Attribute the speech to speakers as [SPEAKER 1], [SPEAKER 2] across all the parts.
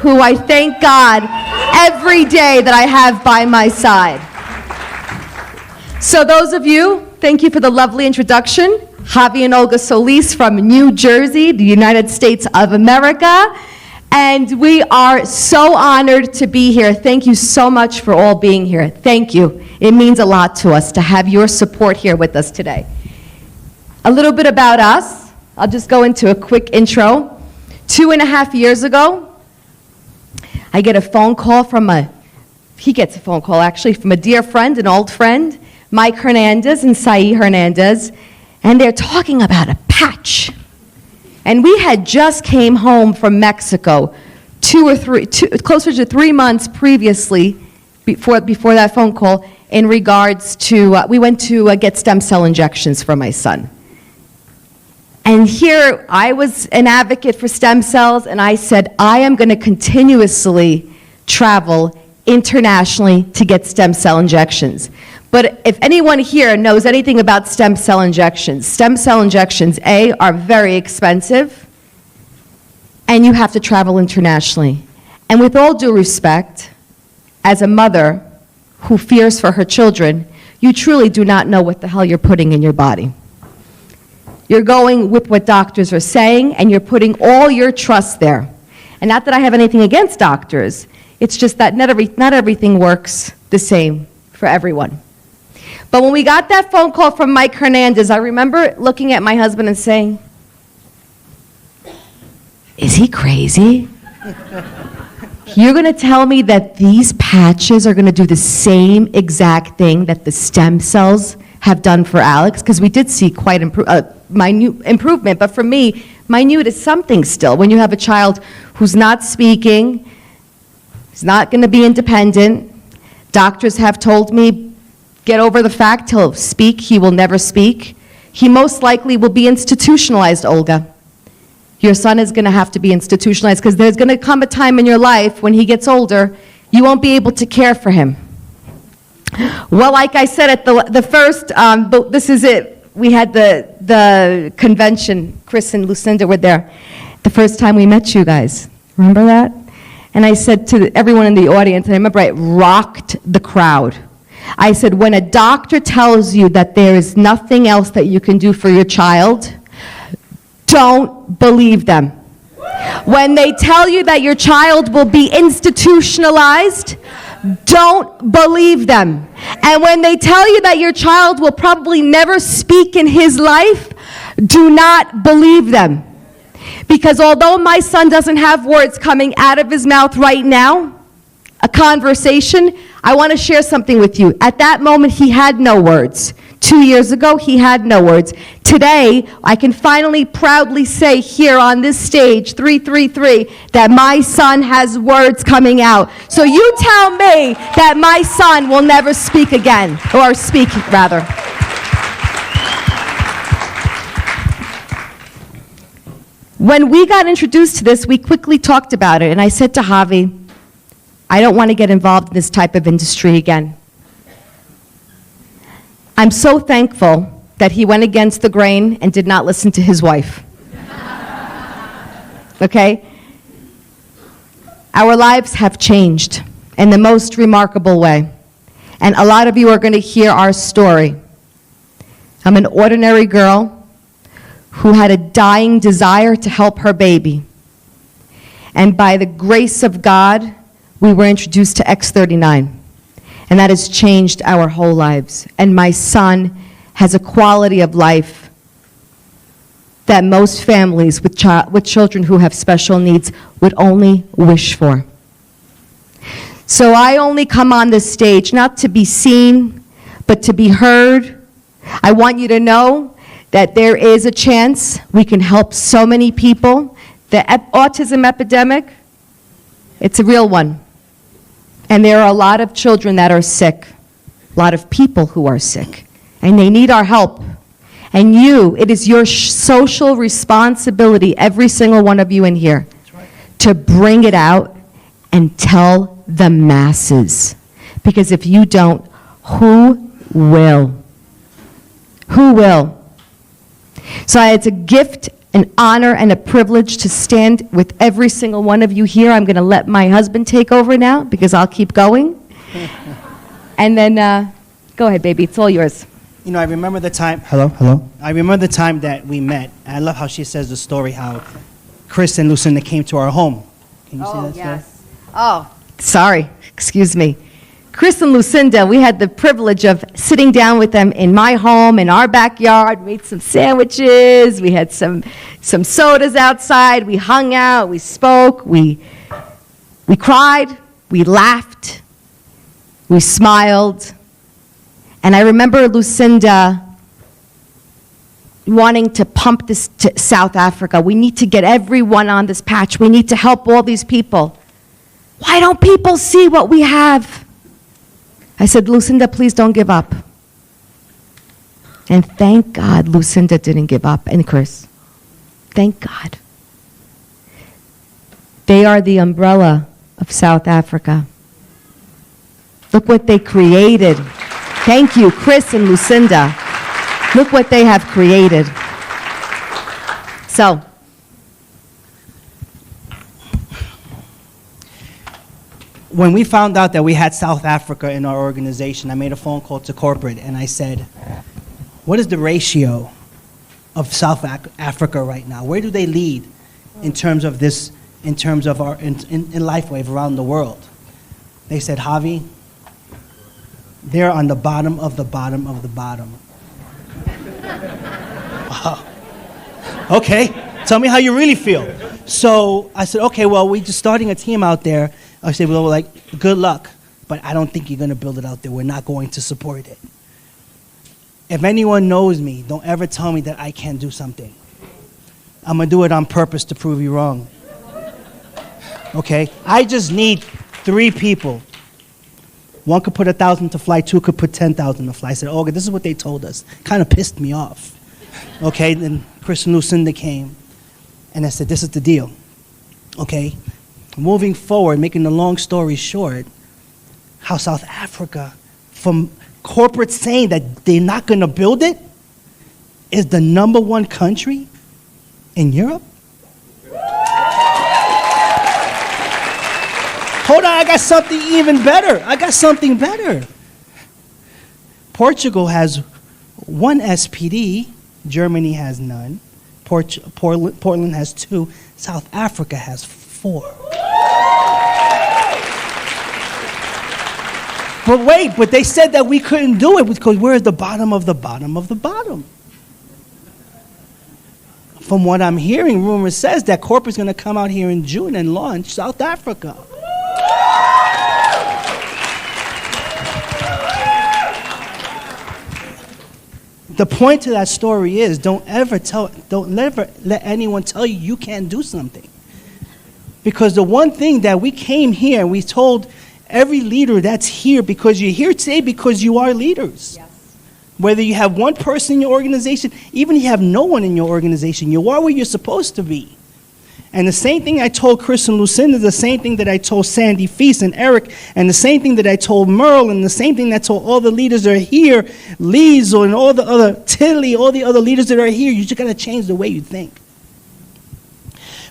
[SPEAKER 1] who I thank God every day that I have by my side. So those of you, thank you for the lovely introduction. Javi and Olga Solis from New Jersey, the United States of America. And we are so honored to be here. Thank you so much for all being here. Thank you. It means a lot to us to have your support here with us today. A little bit about us. I'll just go into a quick intro. 2.5 years ago, I get a phone call he gets a phone call actually from a dear friend, an old friend, Mike Hernandez and Sai Hernandez, and they're talking about a patch. And we had just came home from Mexico closer to 3 months previously, before that phone call, in regards to, we went to get stem cell injections for my son. And here, I was an advocate for stem cells, and I said, I am going to continuously travel internationally to get stem cell injections. But if anyone here knows anything about stem cell injections, A, are very expensive, and you have to travel internationally. And with all due respect, as a mother who fears for her children, you truly do not know what the hell you're putting in your body. You're going with what doctors are saying, and you're putting all your trust there. And not that I have anything against doctors, it's just that not everything works the same for everyone. But when we got that phone call from Mike Hernandez, I remember looking at my husband and saying, is he crazy? You're going to tell me that these patches are going to do the same exact thing that the stem cells have done for Alex? Because we did see quite minute improvement, but for me, minute is something still. When you have a child who's not speaking, he's not going to be independent. Doctors have told me, get over the fact he'll speak, he will never speak. He most likely will be institutionalized, Olga. Your son is going to have to be institutionalized because there's going to come a time in your life when he gets older, you won't be able to care for him. Well, like I said at the first, this is it. We had the convention, Chris and Lucinda were there, the first time we met you guys. Remember that? And I said to everyone in the audience, and I remember it rocked the crowd. I said, when a doctor tells you that there is nothing else that you can do for your child, don't believe them. When they tell you that your child will be institutionalized, don't believe them. And when they tell you that your child will probably never speak in his life, do not believe them. Because although my son doesn't have words coming out of his mouth right now, a conversation, I want to share something with you. At that moment, he had no words. 2 years ago, he had no words. Today, I can finally proudly say here on this stage, 333, that my son has words coming out. So you tell me that my son will never speak again, or speak, rather. When we got introduced to this, we quickly talked about it, and I said to Javi, I don't want to get involved in this type of industry again. I'm so thankful that he went against the grain and did not listen to his wife. Okay? Our lives have changed in the most remarkable way. And a lot of you are going to hear our story. I'm an ordinary girl who had a dying desire to help her baby. And by the grace of God, we were introduced to X39, and that has changed our whole lives. And my son has a quality of life that most families with children who have special needs would only wish for. So I only come on this stage not to be seen, but to be heard. I want you to know that there is a chance we can help so many people. The autism epidemic, it's a real one. And there are a lot of children that are sick, a lot of people who are sick, and they need our help. And it is your social responsibility, every single one of you in here, to bring it out and tell the masses. Because if you don't, who will? Who will? So it's a gift an honor and a privilege to stand with every single one of you here. I'm going to let my husband take over now because I'll keep going. And then, go ahead, baby. It's all yours.
[SPEAKER 2] You know, I remember the time. Hello. I remember the time that we met. I love how she says the story how Chris and Lucinda came to our home. Can you see that story?
[SPEAKER 1] Oh, sorry. Excuse me. Chris and Lucinda, we had the privilege of sitting down with them in my home, in our backyard. We ate some sandwiches. We had some sodas outside. We hung out. We spoke. We cried. We laughed. We smiled. And I remember Lucinda wanting to pump this to South Africa. We need to get everyone on this patch. We need to help all these people. Why don't people see what we have? I said, Lucinda, please don't give up. And thank God Lucinda didn't give up, and Chris. Thank God. They are the umbrella of South Africa. Look what they created. Thank you, Chris and Lucinda. Look what they have created. So,
[SPEAKER 2] when we found out that we had South Africa in our organization, I made a phone call to corporate and I said, what is the ratio of South Africa right now? Where do they lead in terms of this, in terms of our, in LifeWave around the world? They said, Javi, they're on the bottom of the bottom of the bottom. Wow. Okay, tell me how you really feel. So I said, okay, well, we're just starting a team out there. I said, well, like, good luck, but I don't think you're going to build it out there. We're not going to support it. If anyone knows me, don't ever tell me that I can't do something. I'm going to do it on purpose to prove you wrong. Okay? I just need 3 people. 1 could put 1,000 to fly, 2 could put 10,000 to fly. I said, Olga, this is what they told us. Kind of pissed me off. Okay? Then Chris and Lucinda came, and I said, this is the deal. Okay? Moving forward, making the long story short, how South Africa, from corporate saying that they're not going to build it, is the #1 country in Europe? Hold on, I got something even better. Portugal has 1 SPD, Germany has none, Portland has 2, South Africa has 4. But wait, but they said that we couldn't do it because we're at the bottom of the bottom of the bottom. From what I'm hearing, rumor says that corporate's going to come out here in June and launch South Africa. The point to that story is don't ever let anyone tell you you can't do something. Because the one thing that we came here and we told every leader that's here, because you're here today because you are leaders. Yes. Whether you have 1 person in your organization, even if you have no one in your organization, you are where you're supposed to be. And the same thing I told Chris and Lucinda, the same thing that I told Sandy Feast and Eric, and the same thing that I told Merle, and the same thing that I told all the leaders that are here, Liesl and all the other, Tilly, all the other leaders that are here, you just got to change the way you think.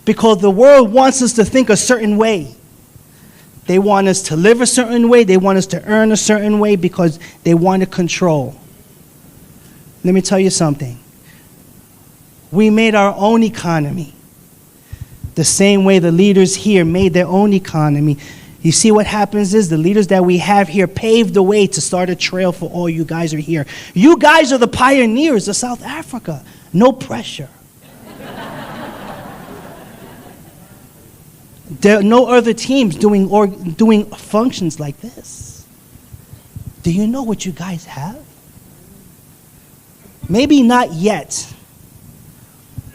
[SPEAKER 2] Because the world wants us to think a certain way. They want us to live a certain way. They want us to earn a certain way because they want to control. Let me tell you something. We made our own economy. The same way the leaders here made their own economy. You see what happens is the leaders that we have here paved the way to start a trail for all you guys are here. You guys are the pioneers of South Africa. No pressure. There are no other teams doing functions like this. Do you know what you guys have? Maybe not yet.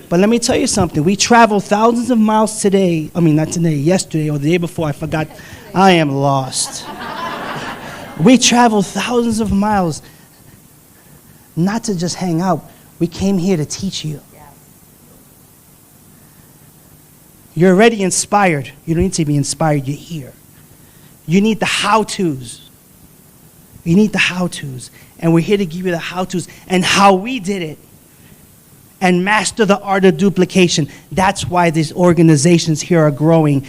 [SPEAKER 2] But let me tell you something. We traveled thousands of miles today. I mean, not today, yesterday or the day before. I forgot. I am lost. We traveled thousands of miles not to just hang out. We came here to teach you. You're already inspired. You don't need to be inspired. You're here. You need the how-tos. You need the how-tos. And we're here to give you the how-tos and how we did it. and master the art of duplication. That's why these organizations here are growing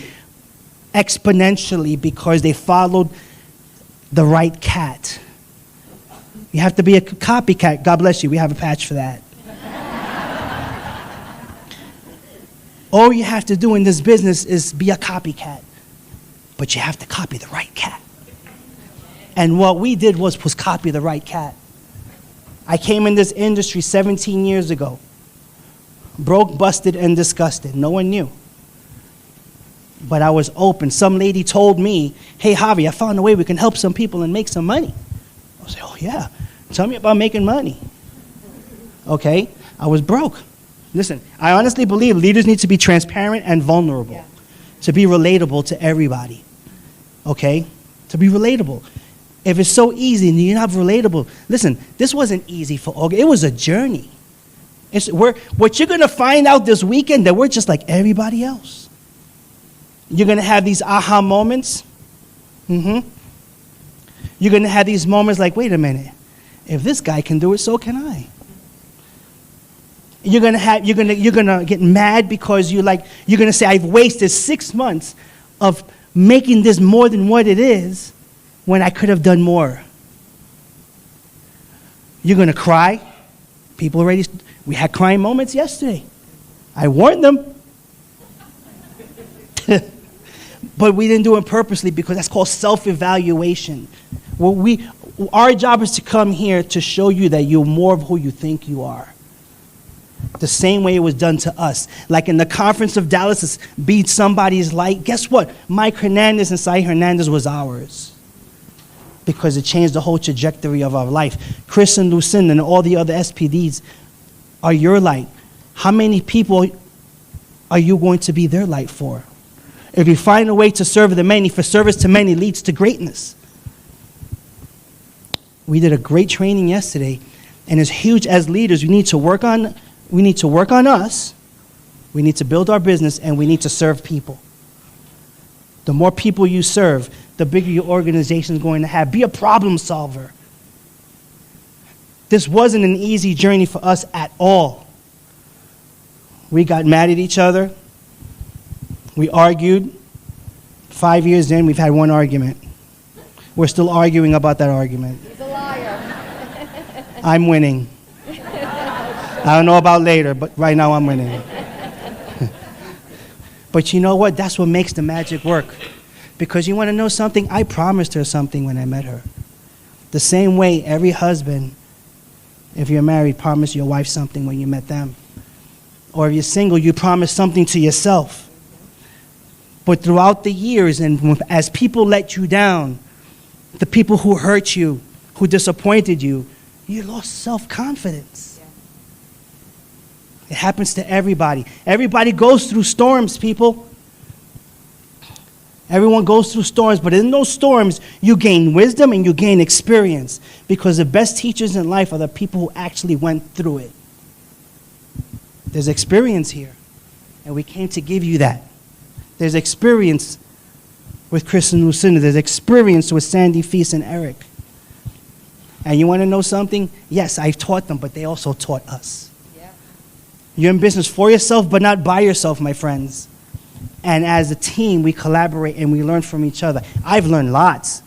[SPEAKER 2] exponentially, because they followed the right cat. You have to be a copycat. God bless you. We have a patch for that. All you have to do in this business is be a copycat. But you have to copy the right cat. And what we did was copy the right cat. I came in this industry 17 years ago. Broke, busted, and disgusted. No one knew. But I was open. Some lady told me, hey, Javi, I found a way we can help some people and make some money. I was like, oh, yeah. Tell me about making money. Okay? I was broke. Listen, I honestly believe leaders need to be transparent and vulnerable, to be relatable to everybody. Okay? To be relatable. If it's so easy and you're not relatable, listen, this wasn't easy for Olga. It was a journey. What you're going to find out this weekend, that we're just like everybody else. You're going to have these aha moments. You're going to have these moments like, wait a minute. If this guy can do it, so can I. You're gonna get mad because you're going to say, I've wasted 6 months of making this more than what it is when I could have done more. You're going to cry. We had crying moments yesterday. I warned them. But we didn't do it purposely, because that's called self-evaluation. Our job is to come here to show you that you're more of who you think you are. The same way it was done to us. Like in the conference of Dallas, be somebody's light. Guess what? Mike Hernandez and Sai Hernandez was ours, because it changed the whole trajectory of our life. Chris and Lucinda and all the other SPDs are your light. How many people are you going to be their light for? If you find a way to serve the many, for service to many leads to greatness. We did a great training yesterday, and as huge as leaders, we need to work on us, we need to build our business, and we need to serve people. The more people you serve, the bigger your organization is going to have. Be a problem solver. This wasn't an easy journey for us at all. We got mad at each other. We argued. 5 years in, we've had one argument. We're still arguing about that argument.
[SPEAKER 1] He's a liar.
[SPEAKER 2] I'm winning. I don't know about later, but right now I'm winning. But you know what? That's what makes the magic work. Because you want to know something? I promised her something when I met her. The same way every husband, if you're married, promised your wife something when you met them. Or if you're single, you promise something to yourself. But throughout the years, and as people let you down, the people who hurt you, who disappointed you, you lost self-confidence. It happens to everybody. Everybody goes through storms, people. Everyone goes through storms, but in those storms, you gain wisdom and you gain experience, because the best teachers in life are the people who actually went through it. There's experience here, and we came to give you that. There's experience with Chris and Lucinda. There's experience with Sandy, Feast, and Eric. And you want to know something? Yes, I've taught them, but they also taught us. Yeah. You're in business for yourself, but not by yourself, my friends. And as a team, we collaborate and we learn from each other. I've learned lots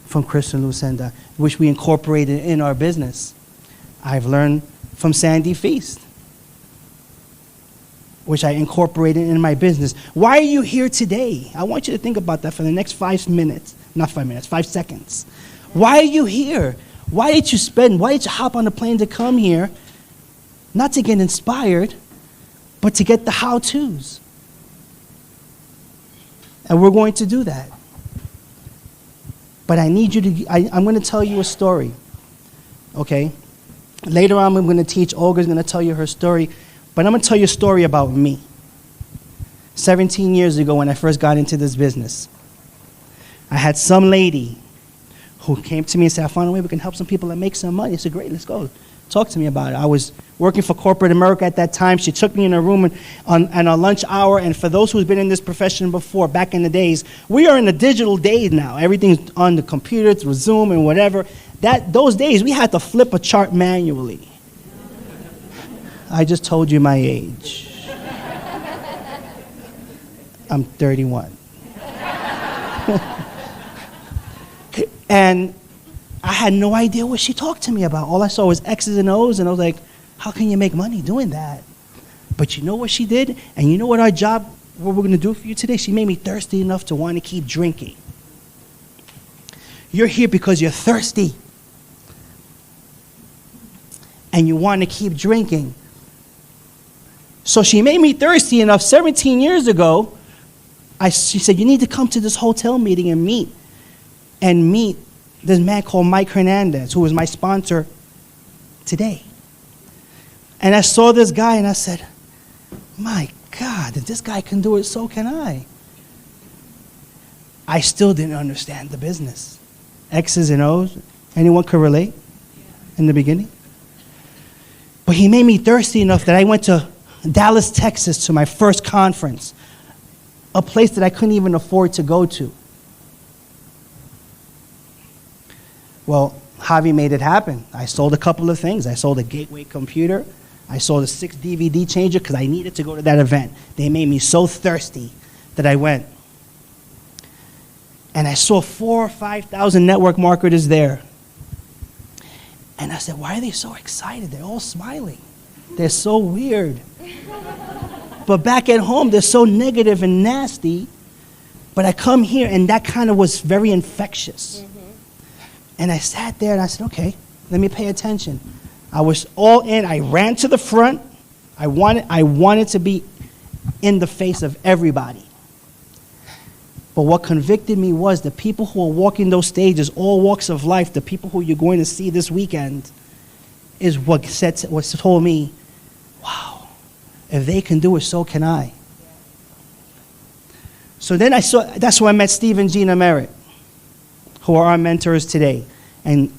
[SPEAKER 2] from Chris and Lucinda, which we incorporated in our business. I've learned from Sandy Feast, which I incorporated in my business. Why are you here today? I want you to think about that for the next 5 minutes. Not 5 minutes, 5 seconds. Why are you here? Why did you hop on the plane to come here? Not to get inspired, but to get the how-tos. And we're going to do that. But I need you to, I'm going to tell you a story, okay? Later on, I'm going to teach. Olga's going to tell you her story. But I'm going to tell you a story about me. 17 years ago, when I first got into this business, I had some lady who came to me and said, I found a way we can help some people and make some money. I said, great, let's go. Talk to me about it. I was working for corporate America at that time. She took me in a room on a lunch hour. And for those who've been in this profession before, back in the days, we are in the digital days now. Everything's on the computer through Zoom and whatever. Those days, we had to flip a chart manually. I just told you my age. I'm 31. And I had no idea what she talked to me about. All I saw was X's and O's, and I was like, how can you make money doing that? But you know what she did? And you know what what we're going to do for you today? She made me thirsty enough to want to keep drinking. You're here because you're thirsty. And you want to keep drinking. So she made me thirsty enough 17 years ago. She said, you need to come to this hotel meeting and meet this man called Mike Hernandez, who was my sponsor today. And I saw this guy and I said, my God, if this guy can do it, so can I. I still didn't understand the business. X's and O's. Anyone could relate in the beginning? But he made me thirsty enough that I went to Dallas, Texas to my first conference, a place that I couldn't even afford to go to. Well, Javi made it happen. I sold a couple of things. I sold a gateway computer. I sold a 6 DVD changer because I needed to go to that event. They made me so thirsty that I went. And I saw 4,000 or 5,000 network marketers there. And I said, why are they so excited? They're all smiling. They're so weird. But back at home, they're so negative and nasty. But I come here, and that kind of was very infectious. Mm-hmm. And I sat there, and I said, okay, let me pay attention. I was all in. I ran to the front. I wanted to be in the face of everybody. But what convicted me was the people who are walking those stages, all walks of life, the people who you're going to see this weekend, is what told me, wow, if they can do it, so can I. So then that's where I met Steve and Gina Merritt, who are our mentors today. And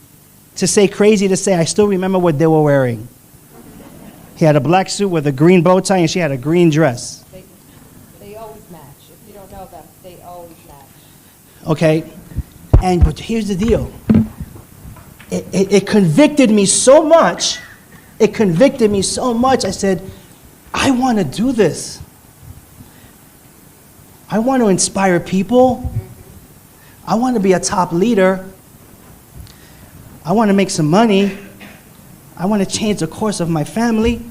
[SPEAKER 2] crazy to say, I still remember what they were wearing. He had a black suit with a green bow tie, and she had a green dress.
[SPEAKER 3] They always match. If you don't know them, they always match.
[SPEAKER 2] Okay? But here's the deal. It convicted me so much. I said, I want to do this. I want to inspire people. I want to be a top leader. I want to make some money. I want to change the course of my family.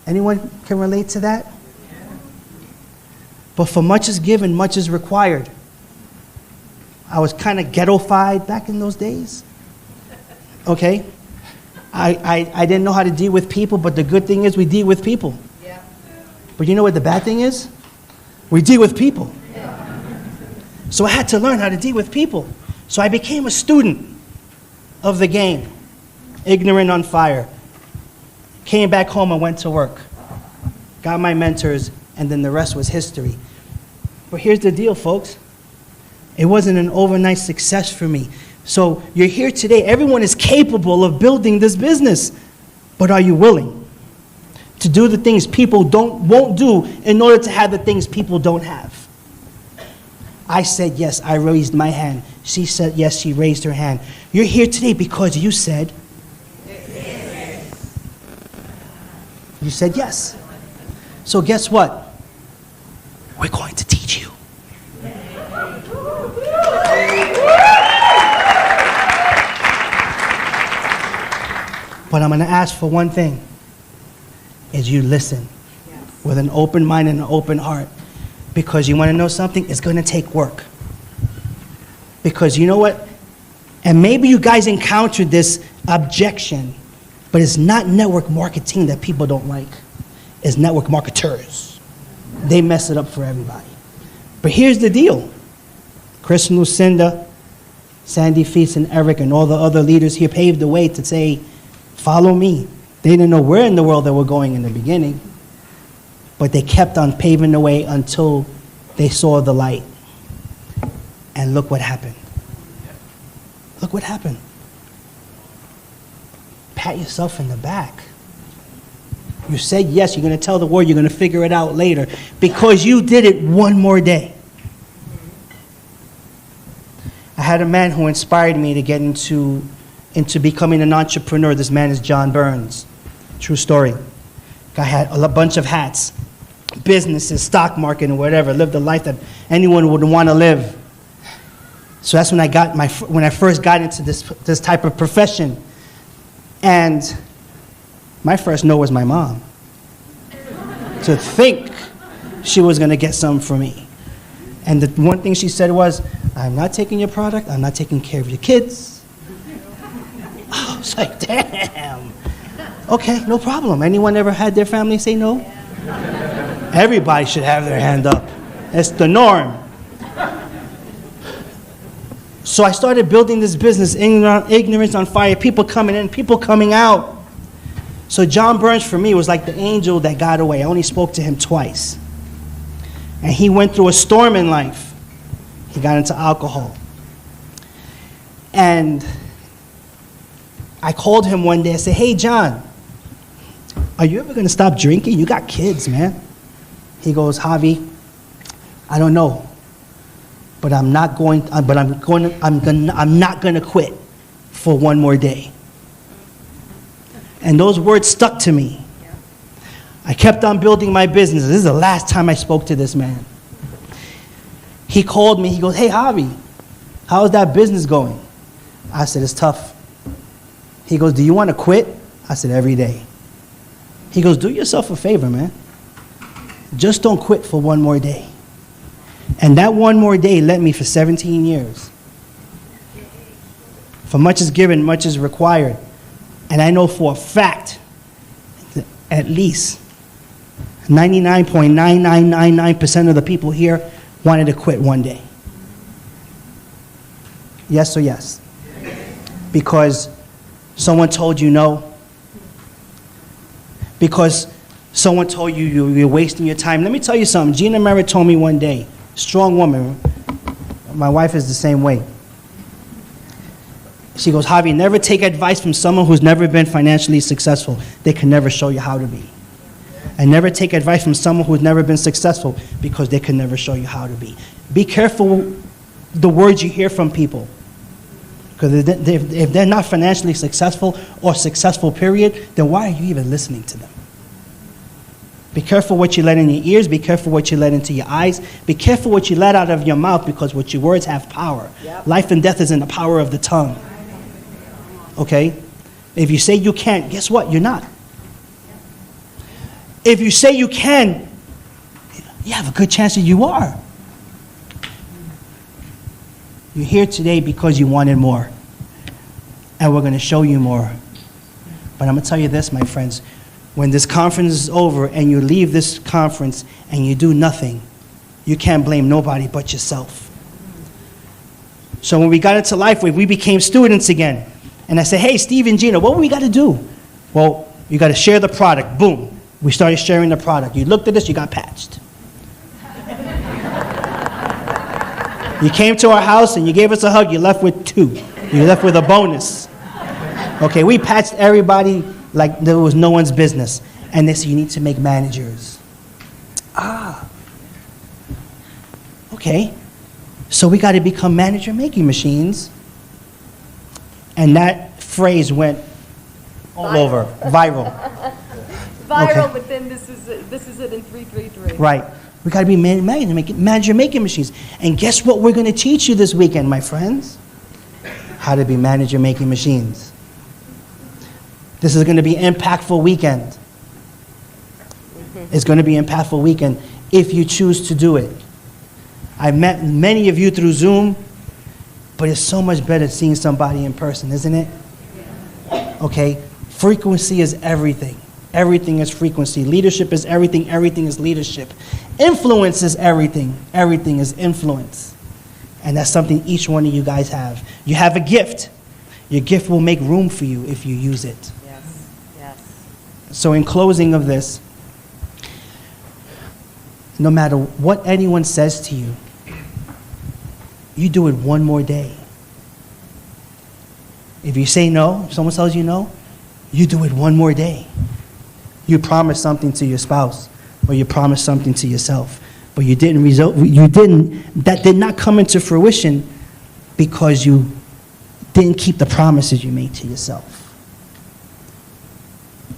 [SPEAKER 2] Anyone can relate to that? But for much is given, much is required. I was kind of ghetto-fied back in those days. Okay? I didn't know how to deal with people, but the good thing is we deal with people.
[SPEAKER 3] Yeah.
[SPEAKER 2] But you know what the bad thing is? We deal with people. So I had to learn how to deal with people. So I became a student of the game, ignorant on fire. Came back home and went to work. Got my mentors, and then the rest was history. But here's the deal, folks. It wasn't an overnight success for me. So you're here today. Everyone is capable of building this business. But are you willing to do the things people won't do in order to have the things people don't have? I said yes. I raised my hand. She said yes. She raised her hand. You're here today because you said yes. You said yes. So guess what? We're going to teach you. But I'm going to ask for one thing, is you listen with an open mind and an open heart. Because you want to know something? It's going to take work. Because you know what? And maybe you guys encountered this objection, but it's not network marketing that people don't like. It's network marketers. They mess it up for everybody. But here's the deal. Chris and Lucinda, Sandy Feast and Eric and all the other leaders here paved the way to say, follow me. They didn't know where in the world they were going in the beginning. But they kept on paving the way until they saw the light. And look what happened. Look what happened. Pat yourself in the back. You said yes, you're going to tell the world, you're going to figure it out later. Because you did it one more day. I had a man who inspired me to get into becoming an entrepreneur. This man is John Burns. True story. I had a bunch of hats, businesses, stock market, and whatever. Lived a life that anyone would want to live. So that's when I first got into this type of profession. And my first no was my mom. To think she was going to get something from me. And the one thing she said was, I'm not taking your product, I'm not taking care of your kids. I was like, damn. Okay, no problem. Anyone ever had their family say no? Everybody should have their hand up. It's the norm. So I started building this business, ignorance on fire, people coming in, people coming out. So John Burns for me was like the angel that got away. I only spoke to him twice. And he went through a storm in life. He got into alcohol. And I called him one day and said, hey, John, are you ever going to stop drinking? You got kids, man. He goes, Javi, I don't know. But I'm not going to quit for one more day. And those words stuck to me. I kept on building my business. This is the last time I spoke to this man. He called me. He goes, hey, Javi, how's that business going? I said, it's tough. He goes, do you want to quit? I said, every day. He goes, do yourself a favor, man. Just don't quit for one more day. And that one more day led me for 17 years. For much is given, much is required. And I know for a fact that at least 99.9999% of the people here wanted to quit one day. Yes or yes? Because someone told you no. Because someone told you you're wasting your time. Let me tell you something. Gina Merritt told me one day, strong woman. My wife is the same way. She goes, Javi, never take advice from someone who's never been financially successful. They can never show you how to be. And never take advice from someone who's never been successful because they can never show you how to be. Be careful the words you hear from people. Because if they're not financially successful or successful, period, then why are you even listening to them? Be careful what you let in your ears. Be careful what you let into your eyes. Be careful what you let out of your mouth, because what your words have power. Yep. Life and death is in the power of the tongue. Okay? If you say you can't, guess what? You're not. If you say you can, you have a good chance that you are. You're here today because you wanted more. And we're going to show you more. But I'm going to tell you this, my friends. When this conference is over and you leave this conference and you do nothing, you can't blame nobody but yourself. So when we got into LifeWave, we became students again. And I said, hey, Steve and Gina, what do we got to do? Well, you got to share the product. Boom. We started sharing the product. You looked at this, you got patched. You came to our house and you gave us a hug, you left with 2. You left with a bonus. Okay, we patched everybody like there was no one's business. And they said, you need to make managers. Okay. So we got to become manager making machines. And that phrase went all over, viral.
[SPEAKER 3] Viral,
[SPEAKER 2] Okay.
[SPEAKER 3] but then this is it in 333.
[SPEAKER 2] Right. We got to be manager making machines. And guess what we're going to teach you this weekend, my friends? How to be manager making machines. This is going to be an impactful weekend. It's going to be an impactful weekend if you choose to do it. I've met many of you through Zoom, but it's so much better seeing somebody in person, isn't it? Okay? Frequency is everything. Everything is frequency. Leadership is everything. Everything is leadership. Influence is everything. Everything is influence. And that's something each one of you guys have. You have a gift. Your gift will make room for you if you use it.
[SPEAKER 3] Yes, yes.
[SPEAKER 2] So in closing of this, no matter what anyone says to you, you do it one more day. If you say no, if someone tells you no, you do it one more day. You promise something to your spouse, or you promise something to yourself, but that did not come into fruition because you didn't keep the promises you made to yourself.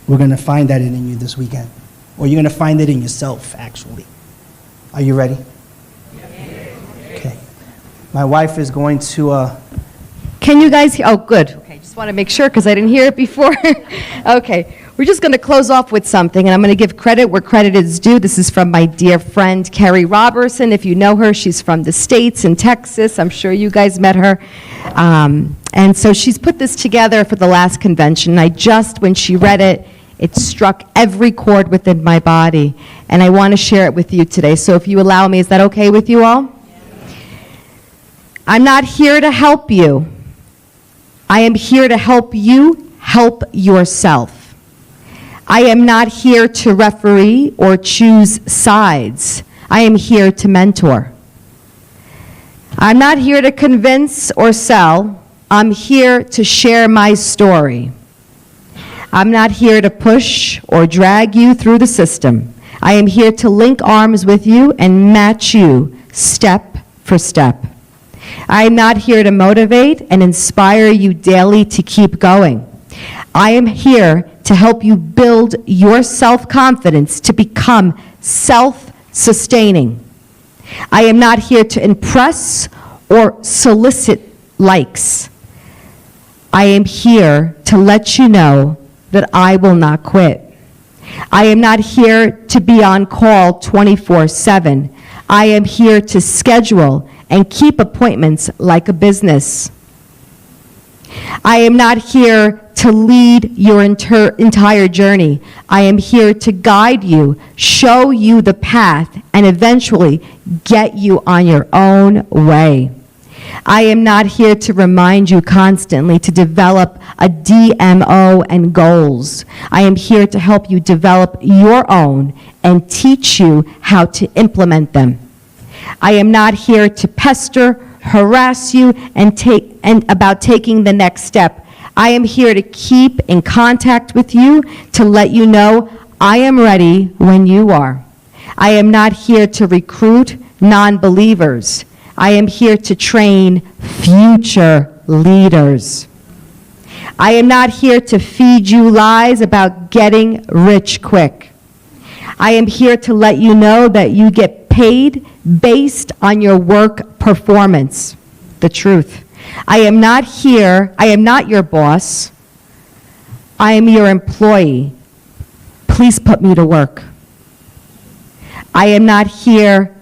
[SPEAKER 2] We're going to find that in you this weekend. Or you're going to find it in yourself, actually. Are you ready? Okay. My wife is going to...
[SPEAKER 1] Can you guys hear? Oh, good. Okay, just want to make sure because I didn't hear it before. Okay, we're just going to close off with something, and I'm going to give credit where credit is due. This is from my dear friend, Carrie Robertson. If you know her, she's from the States in Texas. I'm sure you guys met her. And so she's put this together for the last convention. When she read it, it struck every chord within my body, and I want to share it with you today. So if you allow me, is that okay with you all? I'm not here to help you. I am here to help you help yourself. I am not here to referee or choose sides. I am here to mentor. I'm not here to convince or sell. I'm here to share my story. I'm not here to push or drag you through the system. I am here to link arms with you and match you step for step. I am not here to motivate and inspire you daily to keep going. I am here to help you build your self-confidence to become self-sustaining. I am not here to impress or solicit likes. I am here to let you know that I will not quit. I am not here to be on call 24/7. I am here to schedule and keep appointments like a business. I am not here to lead your entire journey. I am here to guide you, show you the path, and eventually get you on your own way. I am not here to remind you constantly to develop a DMO and goals. I am here to help you develop your own and teach you how to implement them. I am not here to pester, harass you, and about taking the next step. I am here to keep in contact with you to let you know I am ready when you are. I am not here to recruit non-believers. I am here to train future leaders. I am not here to feed you lies about getting rich quick. I am here to let you know that you get paid based on your work performance. The truth. I am not your boss. I am your employee. Please put me to work. I am not here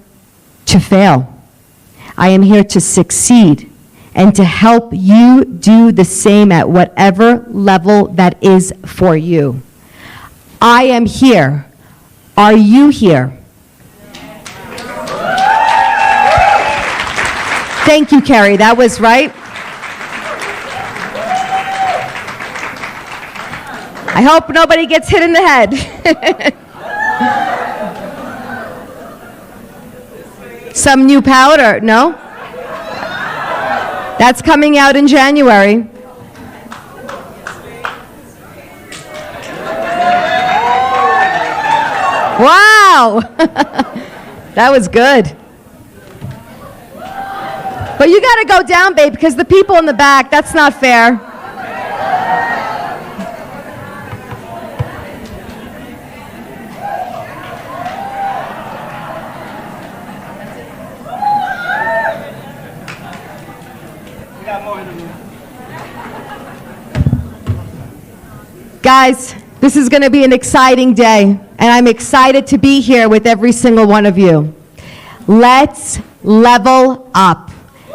[SPEAKER 1] to fail. I am here to succeed and to help you do the same at whatever level that is for you. I am here. Are you here? Thank you, Carrie. That was right. I hope nobody gets hit in the head. Some new powder, no? That's coming out in January. Wow! That was good. But you gotta go down, babe, because the people in the back, that's not fair. Guys, this is going to be an exciting day, and I'm excited to be here with every single one of you. Let's level up.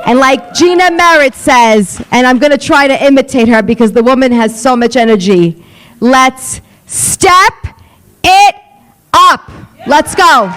[SPEAKER 1] And like Gina Merritt says, and I'm going to try to imitate her because the woman has so much energy, let's step it up. Let's go.